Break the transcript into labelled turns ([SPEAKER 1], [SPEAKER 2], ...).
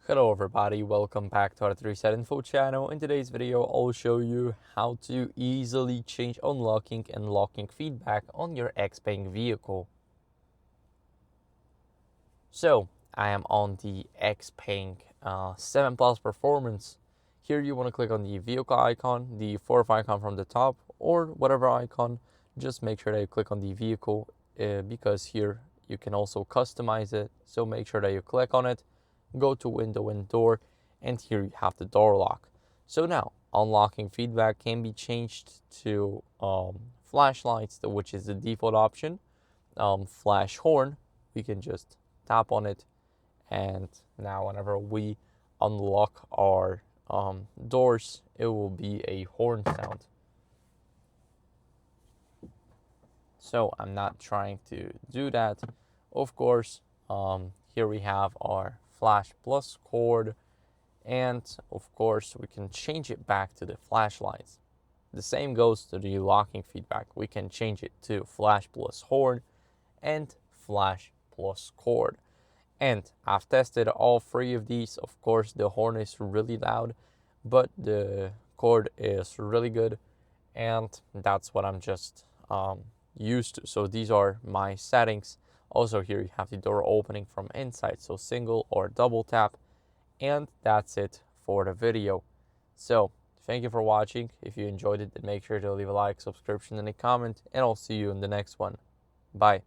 [SPEAKER 1] Hello everybody, welcome back to our 3 Info channel. In today's video, I'll show you how to easily change unlocking and locking feedback on your XPeng vehicle. So, I am on the XPeng 7 Plus Performance. Here you want to click on the vehicle icon, the fourth icon from the top, or whatever icon. Just make sure that you click on the vehicle because here you can also customize it. So make sure that you click on it. Go to window and door, and here you have the door lock. So now unlocking feedback can be changed to flashlights, which is the default option. Flash horn, we can just tap on it, and now whenever we unlock our doors, it will be a horn sound. So I'm not trying to do that. Of course, here we have our flash plus cord, and of course we can change it back to the flashlights. The same goes to the locking feedback. We can change it to flash plus horn and flash plus cord. And I've tested all three of these. Of course, the horn is really loud, but the cord is really good, and that's what I'm just used to. So these are my settings. Also here you have the door opening from inside, so single or double tap. And that's it for the video. So thank you for watching. If you enjoyed it, then make sure to leave a like, subscription, and a comment, and I'll see you in the next one. Bye.